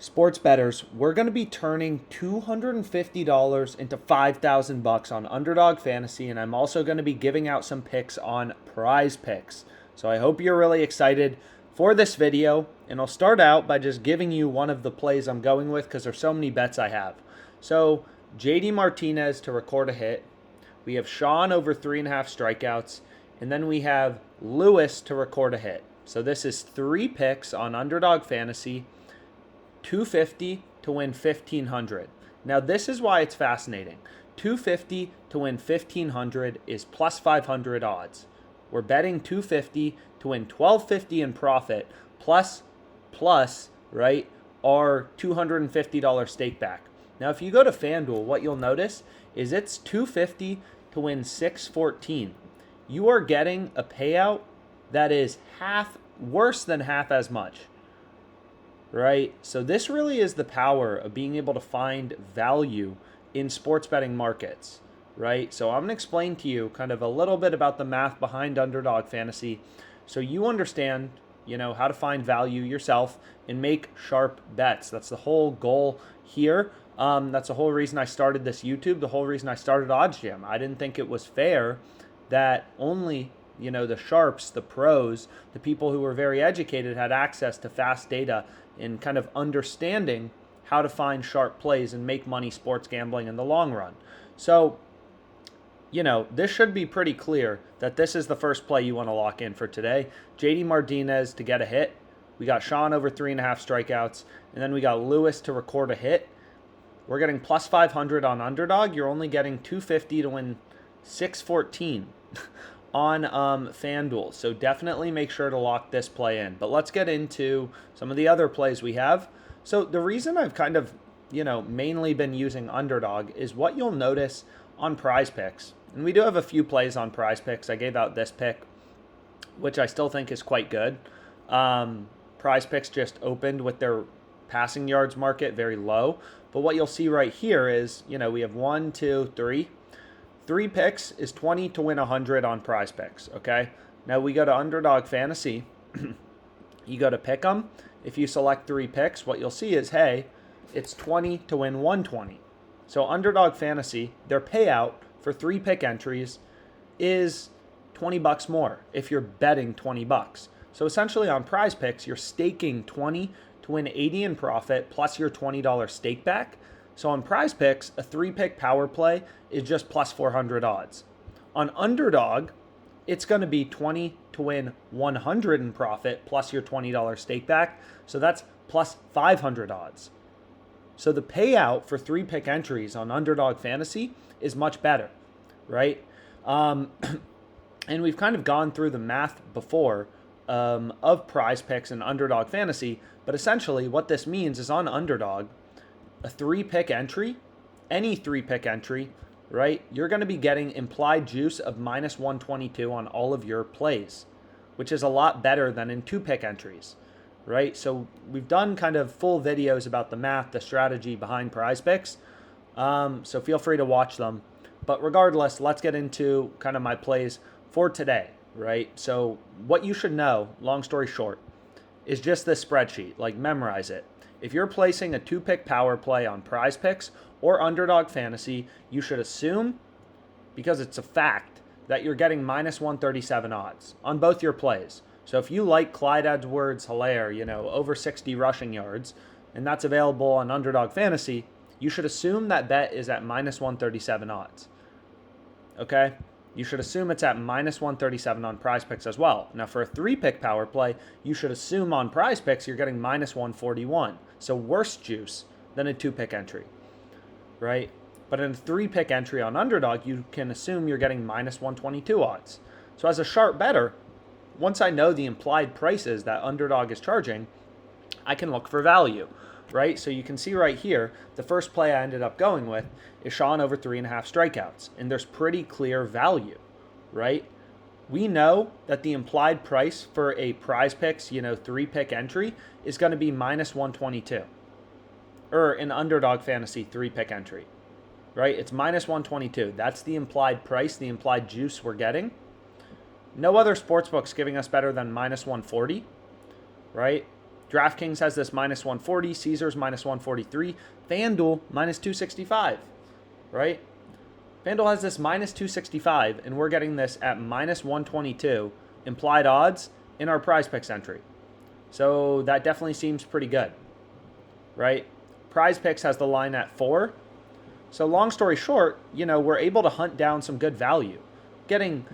Sports bettors, we're going to be turning $250 into $5,000 on Underdog Fantasy, and I'm also going to be giving out some picks on PrizePicks. So I hope you're really excited for this video, and I'll start out by just giving you one of the plays I'm going with because there's so many bets I have. So JD Martinez to record a hit. We have Sean over 3.5 strikeouts, and then we have Lewis to record a hit. So this is 3 picks on Underdog Fantasy. 250 to win 1500. Now this is why it's fascinating. 250 to win 1500 is plus 500 odds. We're betting 250 to win 1250 in profit plus right our $250 stake back. Now if you go to FanDuel, what you'll notice is it's 250 to win 614. You are getting a payout that is worse than half as much. Right? So this really is the power of being able to find value in sports betting markets, right? So I'm going to explain to you kind of a little bit about the math behind Underdog Fantasy so you understand, how to find value yourself and make sharp bets. That's the whole goal here. That's the whole reason I started this YouTube, the whole reason I started OddsJam. I didn't think it was fair that only the sharps, the pros, the people who were very educated had access to fast data and kind of understanding how to find sharp plays and make money sports gambling in the long run. So, this should be pretty clear that this is the first play you want to lock in for today. JD Martinez to get a hit. We got Sean over 3.5 strikeouts. And then we got Lewis to record a hit. We're getting plus 500 on Underdog. You're only getting 250 to win 614. on FanDuel. So definitely make sure to lock this play in. But let's get into some of the other plays we have. So the reason I've kind of, mainly been using Underdog is what you'll notice on PrizePicks. And we do have a few plays on PrizePicks. I gave out this pick, which I still think is quite good. PrizePicks just opened with their passing yards market very low. But what you'll see right here is, we have 1, 2, 3. 3 picks is 20 to win 100 on PrizePicks, okay? Now we go to Underdog Fantasy. You go to pick 'em. If you select 3 picks, what you'll see is, hey, it's 20 to win 120. So Underdog Fantasy, their payout for 3 pick entries is $20 more if you're betting $20. So essentially on PrizePicks, you're staking 20 to win 80 in profit plus your $20 stake back. So on PrizePicks, a 3-pick power play is just plus 400 odds. On Underdog, it's going to be 20 to win 100 in profit plus your $20 stake back. So that's plus 500 odds. So the payout for 3-pick entries on Underdog Fantasy is much better, right? And we've kind of gone through the math before of PrizePicks and Underdog Fantasy. But essentially what this means is on Underdog, a 3-pick entry, any 3-pick entry, right? You're going to be getting implied juice of minus 122 on all of your plays, which is a lot better than in 2-pick entries, right? So we've done kind of full videos about the math, the strategy behind PrizePicks. So feel free to watch them. But regardless, let's get into kind of my plays for today, right? So what you should know, long story short, is just this spreadsheet. Like, memorize it. If you're placing a 2-pick power play on PrizePicks or Underdog Fantasy, you should assume, because it's a fact, that you're getting minus 137 odds on both your plays. So if you like Clyde Edwards-Helaire, over 60 rushing yards, and that's available on Underdog Fantasy, you should assume that bet is at minus 137 odds. Okay? You should assume it's at minus 137 on PrizePicks as well. Now, for a 3-pick power play, you should assume on PrizePicks you're getting minus 141. So worse juice than a 2-pick entry, right? But in a 3-pick entry on Underdog, you can assume you're getting minus 122 odds. So as a sharp bettor, once I know the implied prices that Underdog is charging, I can look for value, right? So you can see right here, the first play I ended up going with is Sean over 3.5 strikeouts. And there's pretty clear value, right? We know that the implied price for a PrizePicks, 3-pick entry is going to be minus 122. Or an Underdog Fantasy 3-pick entry, right? It's minus 122. That's the implied price, the implied juice we're getting. No other sportsbook's giving us better than minus 140, right? DraftKings has this minus 140, Caesars minus 143, FanDuel minus 265, right? FanDuel has this minus 265, and we're getting this at minus 122 implied odds in our PrizePicks entry. So that definitely seems pretty good, right? PrizePicks has the line at 4. So long story short, we're able to hunt down some good value. Getting,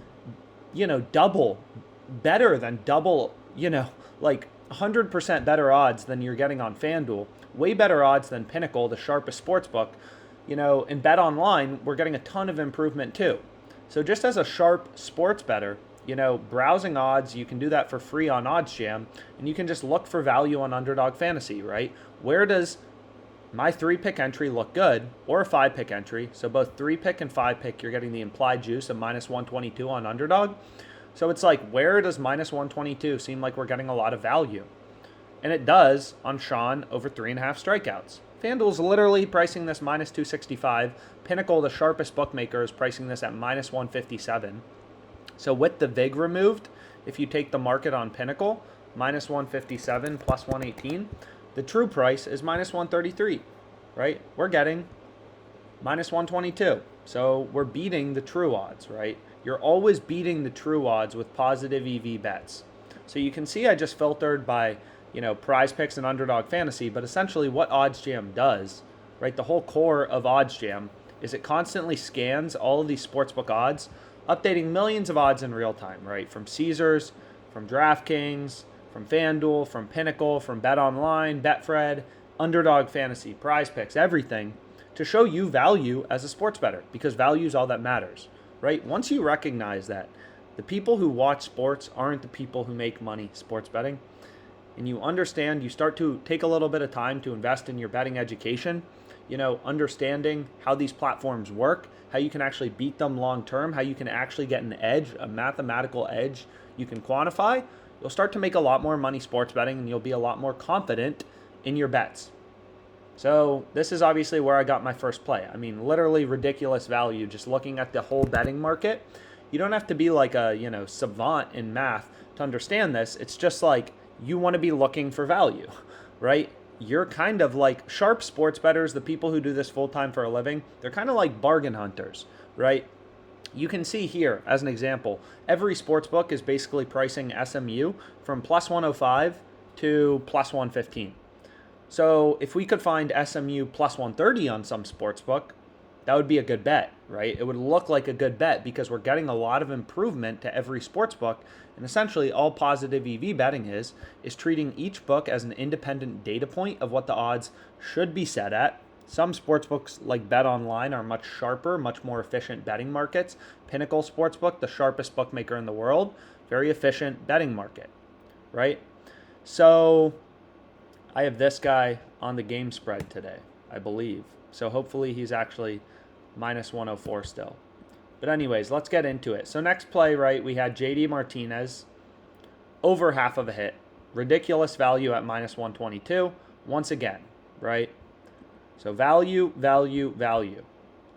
better than double, like 100% better odds than you're getting on FanDuel. Way better odds than Pinnacle, the sharpest sports book. In Bet Online, we're getting a ton of improvement too. So just as a sharp sports bettor, browsing odds, you can do that for free on OddsJam, and you can just look for value on Underdog Fantasy, right? Where does my 3-pick entry look good, or a 5-pick entry? So both 3-pick and 5-pick, you're getting the implied juice of minus 122 on Underdog. So it's like, where does minus 122 seem like we're getting a lot of value? And it does on Sean over 3.5 strikeouts. FanDuel's literally pricing this minus 265. Pinnacle, the sharpest bookmaker, is pricing this at minus 157. So with the VIG removed, if you take the market on Pinnacle, minus 157 plus 118, the true price is minus 133, right? We're getting minus 122. So we're beating the true odds, right? You're always beating the true odds with positive EV bets. So you can see I just filtered by, PrizePicks and Underdog Fantasy, but essentially what OddsJam does, right? The whole core of OddsJam is it constantly scans all of these sportsbook odds, updating millions of odds in real time, right? From Caesars, from DraftKings, from FanDuel, from Pinnacle, from Bet Online, Betfred, Underdog Fantasy, PrizePicks, everything to show you value as a sports bettor, because value is all that matters, right? Once you recognize that the people who watch sports aren't the people who make money sports betting, and you understand, you start to take a little bit of time to invest in your betting education, understanding how these platforms work, how you can actually beat them long term, how you can actually get an edge, a mathematical edge you can quantify, you'll start to make a lot more money sports betting, and you'll be a lot more confident in your bets. So this is obviously where I got my first play. I mean, literally ridiculous value just looking at the whole betting market. You don't have to be like a, savant in math to understand this. It's just like you want to be looking for value, right? You're kind of like sharp sports bettors, the people who do this full-time for a living. They're kind of like bargain hunters, right? You can see here, as an example, every sports book is basically pricing SMU from plus 105 to plus 115. So if we could find SMU plus 130 on some sports book, that would be a good bet, right? It would look like a good bet because we're getting a lot of improvement to every sports book. And essentially all positive EV betting is treating each book as an independent data point of what the odds should be set at. Some sports books like Bet Online are much sharper, much more efficient betting markets. Pinnacle Sportsbook, the sharpest bookmaker in the world, very efficient betting market, right? So I have this guy on the game spread today, I believe. So hopefully he's actually minus 104 still. But anyways, let's get into it. So next play, right, we had JD Martinez, over half of a hit. Ridiculous value at minus 122, once again, right? So value, value, value.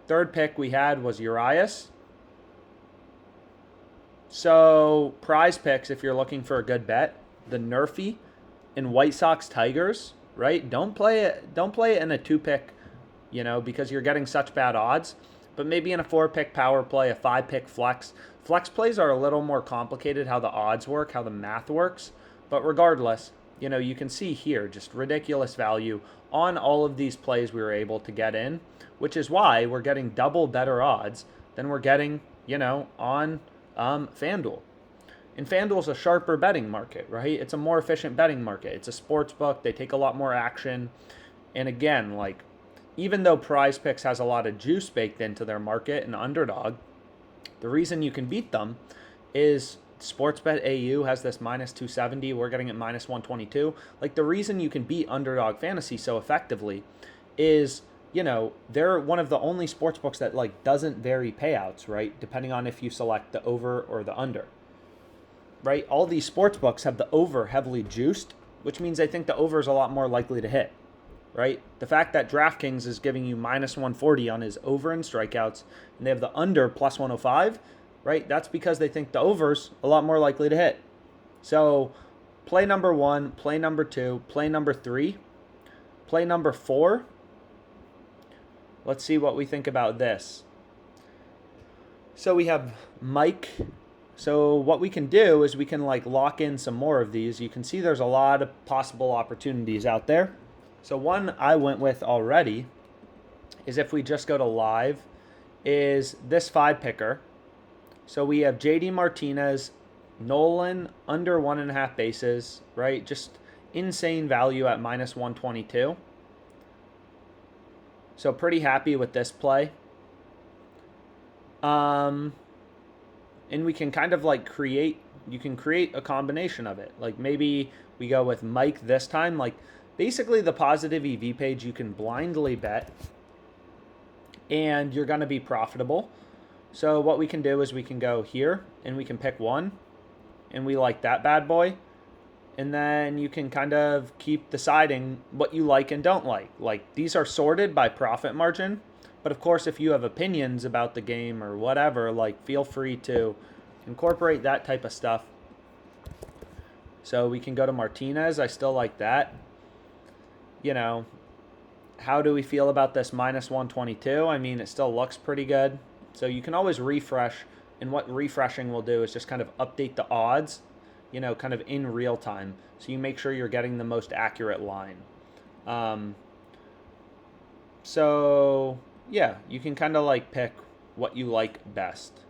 Third pick we had was Urias. So PrizePicks, if you're looking for a good bet, the Nerfy and White Sox Tigers, right? Don't play it in a 2-pick, because you're getting such bad odds. But maybe in a 4-pick power play, a 5-pick flex. Flex plays are a little more complicated, how the odds work, how the math works. But regardless, you can see here just ridiculous value on all of these plays we were able to get in, which is why we're getting double better odds than we're getting, on FanDuel. And FanDuel's a sharper betting market, right? It's a more efficient betting market. It's a sports book. They take a lot more action. And again, even though PrizePicks has a lot of juice baked into their market and Underdog, the reason you can beat them is Sportsbet AU has this minus 270. We're getting it minus 122. The reason you can beat Underdog Fantasy so effectively is, they're one of the only sports books that doesn't vary payouts, right? Depending on if you select the over or the under, right? All these sports books have the over heavily juiced, which means I think the over is a lot more likely to hit. Right? The fact that DraftKings is giving you minus 140 on his over and strikeouts, and they have the under plus 105, right? That's because they think the over's a lot more likely to hit. So play number 1, play number 2, play number 3, play number 4. Let's see what we think about this. So we have Mike. So what we can do is we can like lock in some more of these. You can see there's a lot of possible opportunities out there. So one I went with already is, if we just go to live, is this 5-picker. So we have JD Martinez, Nolan under 1.5 bases, right? Just insane value at minus 122. So pretty happy with this play. And we can kind of like you can create a combination of it. Like maybe we go with Mike this time. Like basically the positive EV page, you can blindly bet and you're going to be profitable. So what we can do is we can go here and we can pick one and we like that bad boy. And then you can kind of keep deciding what you like and don't like. Like these are sorted by profit margin. But of course, if you have opinions about the game or whatever, like feel free to incorporate that type of stuff. So we can go to Martinez. I still like that. You know, how do we feel about this minus 122? I mean, it still looks pretty good. So you can always refresh. And what refreshing will do is just kind of update the odds, you know, kind of in real time. So you make sure you're getting the most accurate line. So yeah, you can kind of like pick what you like best.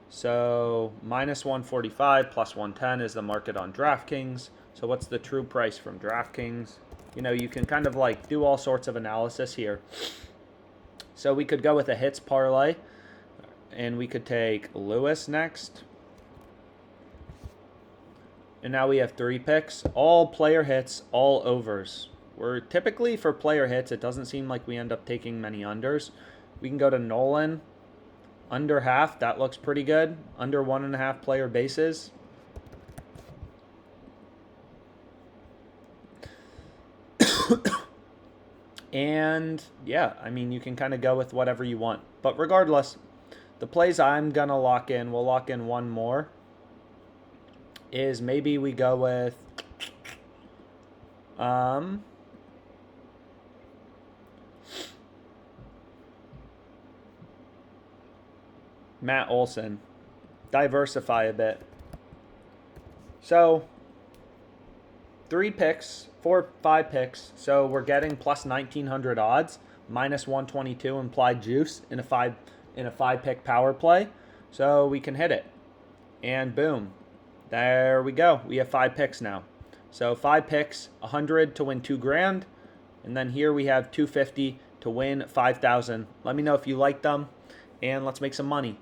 So minus 145 plus 110 is the market on DraftKings. So what's the true price from DraftKings? You know, you can kind of like do all sorts of analysis here. So we could go with a hits parlay, and we could take Lewis next. And now we have 3 picks, all player hits, all overs. We're typically, for player hits, it doesn't seem like we end up taking many unders. We can go to Nolan, under half, that looks pretty good. Under 1.5 player bases. And yeah, I mean, you can kind of go with whatever you want. But regardless, the plays I'm going to lock in, we'll lock in one more, is maybe we go with Matt Olson. Diversify a bit. So 3 picks, 5 picks. So we're getting plus 1,900 odds, minus 122 implied juice in a 5-pick power play. So we can hit it, and boom, there we go. We have 5 picks now. So 5 picks, 100 to win $2,000, and then here we have 250 to win 5,000. Let me know if you like them, and let's make some money.